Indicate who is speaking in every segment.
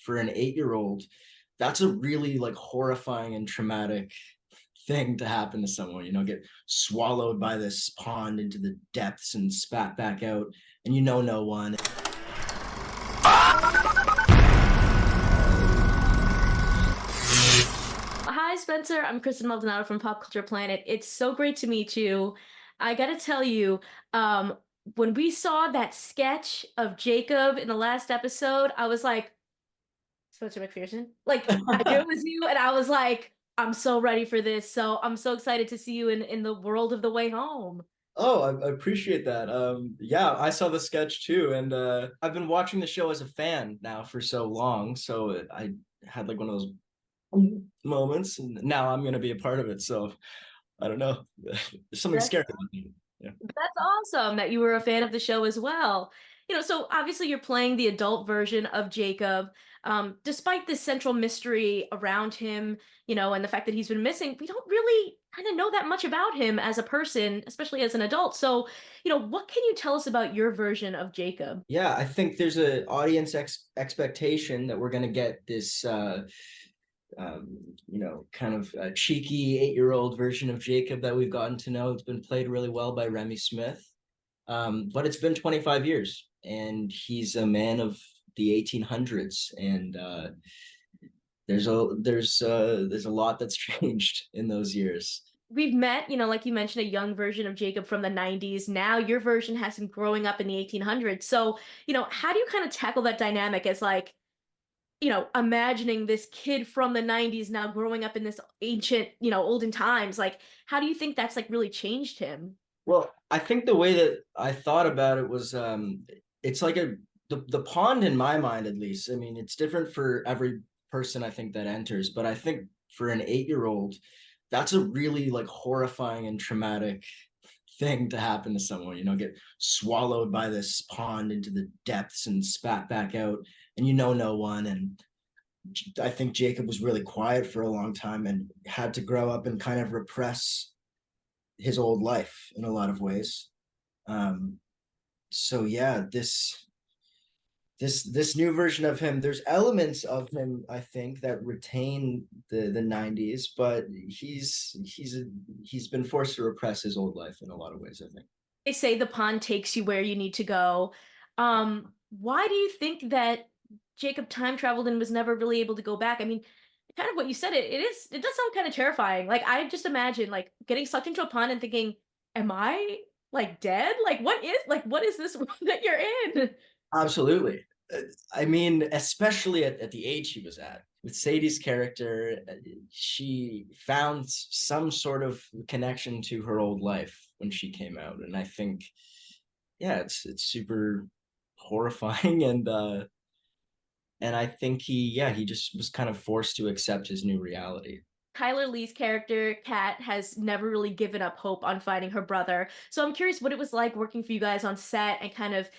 Speaker 1: for an 8-year-old, that's a really like horrifying and traumatic thing to happen to someone, get swallowed by this pond into the depths and spat back out, and no one.
Speaker 2: Hi, Spencer. I'm Kristen Maldonado from Pop Culture Planet. It's so great to meet you. I gotta tell you, um, when we saw that sketch of Jacob in the last episode, I was like, Spencer Macpherson. Like, I knew it was you, and I was like, I'm so ready for this. So I'm so excited to see you in the world of The Way Home.
Speaker 1: Oh, I appreciate that. Yeah, I saw the sketch too, and I've been watching the show as a fan now for so long, so I had like one of those moments, and now I'm gonna be a part of it. So I don't know. There's something
Speaker 2: That's
Speaker 1: scary about me. Yeah.
Speaker 2: That's awesome that you were a fan of the show as well. So obviously you're playing the adult version of Jacob. Despite the central mystery around him, and the fact that he's been missing, we don't really kind of know that much about him as a person, especially as an adult. So, what can you tell us about your version of Jacob?
Speaker 1: Yeah, I think there's an audience expectation that we're gonna get this kind of a cheeky 8-year-old version of Jacob that we've gotten to know. It's been played really well by Remy Smith. But it's been 25 years, and he's a man of the 1800s, and there's a lot that's changed in those years.
Speaker 2: We've met, like you mentioned, a young version of Jacob from the 90s. Now your version has him growing up in the 1800s. So, how do you kind of tackle that dynamic as like, imagining this kid from the 90s now growing up in this ancient, olden times? Like, how do you think that's like really changed him?
Speaker 1: Well, I think the way that I thought about it was it's like the pond in my mind, at least. I mean, it's different for every person I think that enters, but I think for an 8-year-old, that's a really like horrifying and traumatic thing to happen to someone, get swallowed by this pond into the depths and spat back out, and no one. And I think Jacob was really quiet for a long time and had to grow up and kind of repress his old life in a lot of ways. Um, so yeah, this new version of him, there's elements of him I think that retain the 90s, but he's been forced to repress his old life in a lot of ways, I think.
Speaker 2: They say the pond takes you where you need to go. Why do you think that Jacob time traveled and was never really able to go back? I mean, kind of what you said, it does sound kind of terrifying. Like I just imagine like getting sucked into a pond and thinking, am I like dead? What is this world that you're in?
Speaker 1: Absolutely. I mean, especially at the age he was at. With Sadie's character, she found some sort of connection to her old life when she came out, and I think, yeah, it's super horrifying, and I think he just was kind of forced to accept his new reality.
Speaker 2: Tyler Lee's character, Kat, has never really given up hope on finding her brother. So I'm curious what it was like working for you guys on set and kind of,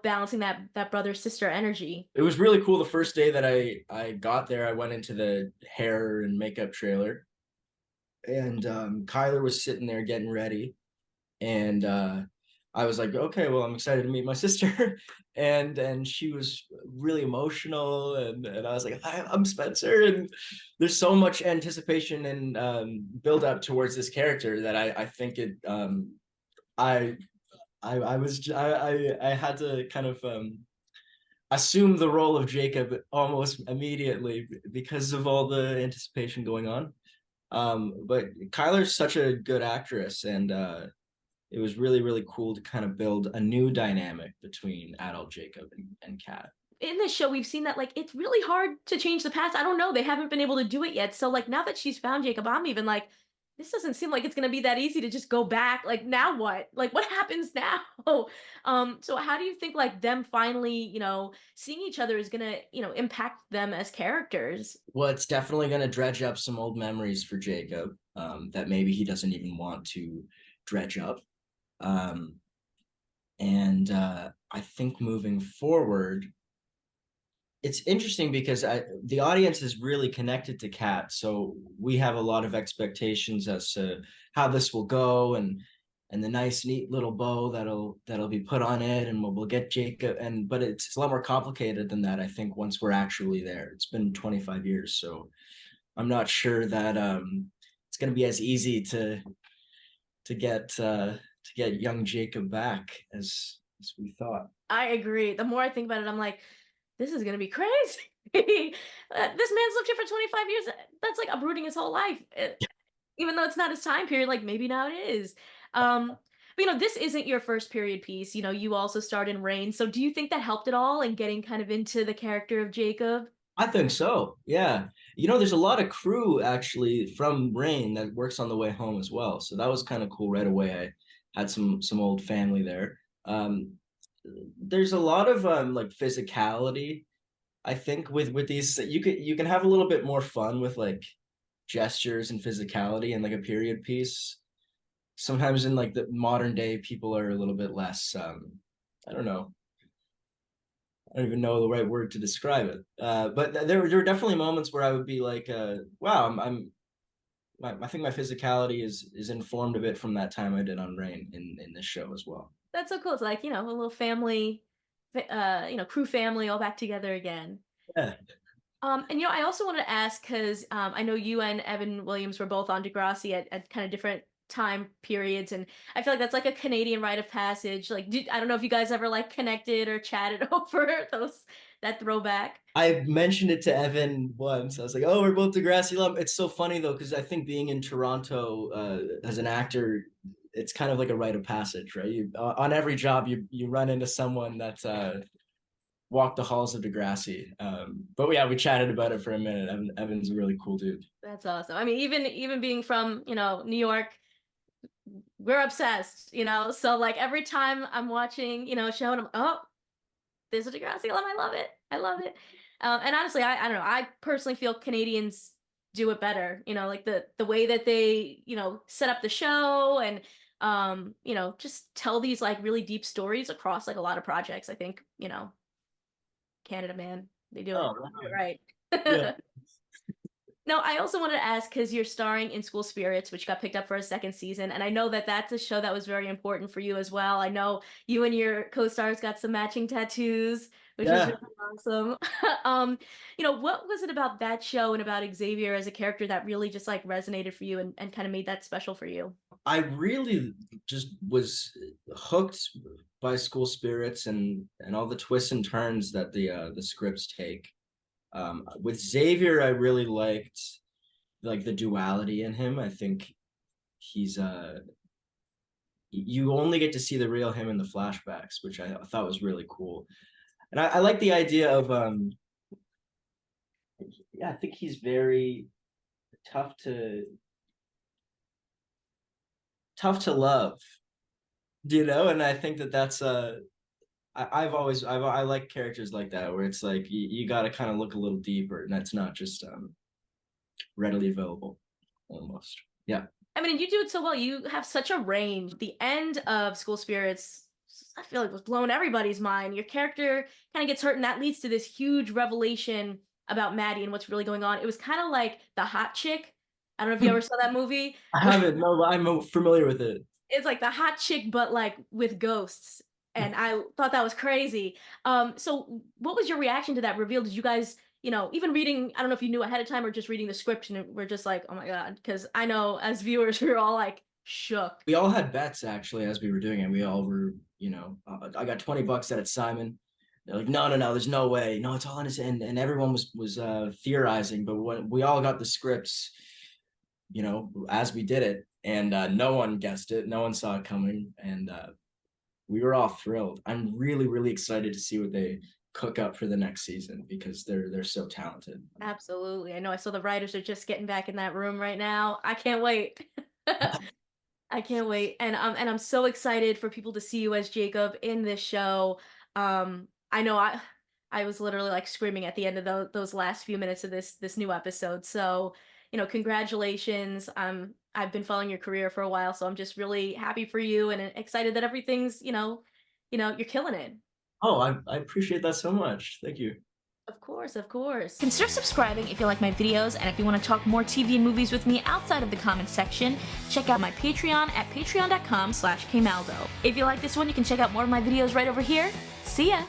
Speaker 2: balancing that brother sister energy.
Speaker 1: It was really cool the first day that I got there. I went into the hair and makeup trailer, and Kyler was sitting there getting ready, and I was like, okay, well, I'm excited to meet my sister, and she was really emotional, and I was like, hi, I'm Spencer, and there's so much anticipation and build up towards this character that I think it I I had to kind of assume the role of Jacob almost immediately because of all the anticipation going on. But Kyler's such a good actress, and it was really, really cool to kind of build a new dynamic between adult Jacob and Kat.
Speaker 2: In this show, we've seen that like it's really hard to change the past. I don't know, they haven't been able to do it yet. So like now that she's found Jacob, I'm even like, this doesn't seem like it's gonna be that easy to just go back. Like now what? Like what happens now? So how do you think like them finally, seeing each other is gonna, impact them as characters?
Speaker 1: Well, it's definitely going to dredge up some old memories for Jacob that maybe he doesn't even want to dredge up. Um, and I think moving forward, it's interesting because the audience is really connected to Kat, so we have a lot of expectations as to how this will go, and the nice neat little bow that'll be put on it, and we'll get Jacob. And but it's a lot more complicated than that, I think, once we're actually there. It's been 25 years, so I'm not sure that it's going to be as easy to get young Jacob back as we thought.
Speaker 2: I agree. The more I think about it, I'm like, this is gonna be crazy. This man's lived here for 25 years. That's like uprooting his whole life. Even though it's not his time period, like maybe now it is. But this isn't your first period piece. You also starred in Rain. So do you think that helped at all in getting kind of into the character of Jacob?
Speaker 1: I think so. Yeah. There's a lot of crew actually from Rain that works on the way home as well. So that was kind of cool right away. I had some old family there. There's a lot of like physicality, I think, with these. You can have a little bit more fun with like gestures and physicality in like a period piece. Sometimes in like the modern day, people are a little bit less I don't know. I don't even know the right word to describe it. But there were definitely moments where I would be like, wow, I think my physicality is informed a bit from that time I did on Rain in this show as well.
Speaker 2: That's so cool. It's like, a little family, crew family all back together again.
Speaker 1: Yeah.
Speaker 2: And I also wanted to ask because I know you and Evan Williams were both on Degrassi at kind of different time periods, and I feel like that's like a Canadian rite of passage. Like, I don't know if you guys ever like connected or chatted over that throwback.
Speaker 1: I mentioned it to Evan once. I was like, "Oh, we're both Degrassi alum." It's so funny though, because I think being in Toronto as an actor, it's kind of like a rite of passage, right? On every job, you run into someone that walked the halls of Degrassi. But yeah, we chatted about it for a minute. Evan's a really cool dude.
Speaker 2: That's awesome. I mean, even being from New York, we're obsessed. So like every time I'm watching a show and I'm oh, there's a Degrassi alum. I love it. I love it. And honestly, I don't know. I personally feel Canadians do it better. Like the way that they set up the show and just tell these like really deep stories across like a lot of projects. I think Canada, man, they do it.
Speaker 1: Oh,
Speaker 2: They do
Speaker 1: wow.
Speaker 2: it
Speaker 1: Yeah.
Speaker 2: right. No, I also wanted to ask because you're starring in School Spirits, which got picked up for a second season, and I know that that's a show that was very important for you as well. I know you and your co-stars got some matching tattoos, which was
Speaker 1: Yeah.
Speaker 2: really awesome. Um, what was it about that show and about Xavier as a character that really just like resonated for you and kind of made that special for you?
Speaker 1: I really just was hooked by School Spirits and all the twists and turns that the scripts take. With Xavier, I really liked like the duality in him. I think he's you only get to see the real him in the flashbacks, which I thought was really cool. And I like the idea of yeah, I think he's very tough to tough to love, and I think that's I've always I like characters like that where it's like you got to kind of look a little deeper, and that's not just readily available almost. Yeah.
Speaker 2: I mean, and you do it so well. You have such a range. The end of School Spirits, I feel like was blowing everybody's mind. Your character kind of gets hurt, and that leads to this huge revelation about Maddie and what's really going on. It was kind of like the hot chick. I don't know if you ever saw that movie.
Speaker 1: I haven't. No, but I'm familiar with it.
Speaker 2: It's like the hot chick, but like with ghosts. And I thought that was crazy. So what was your reaction to that reveal? Did you guys, even reading, I don't know if you knew ahead of time or just reading the script and we're just like, oh my God. Because I know as viewers, we were all like shook.
Speaker 1: We all had bets actually as we were doing it. We all were, I got $20 at Simon. They're like, no, no, no, there's no way. No, it's all in his end. And everyone was theorizing, but when we all got the scripts, as we did it, and no one guessed it, no one saw it coming, and we were all thrilled. I'm really, really excited to see what they cook up for the next season because they're so talented.
Speaker 2: Absolutely. I know I saw the writers are just getting back in that room right now. I can't wait. I can't wait. And I'm so excited for people to see you as Jacob in this show. I know I was literally like screaming at the end of those last few minutes of this new episode. So, congratulations. I've been following your career for a while, so I'm just really happy for you and excited that everything's, you're killing it.
Speaker 1: Oh, I appreciate that so much. Thank you.
Speaker 2: Of course, of course. Consider subscribing if you like my videos, and if you want to talk more TV and movies with me outside of the comments section, check out my Patreon at patreon.com/kmaldo. If you like this one, you can check out more of my videos right over here. See ya!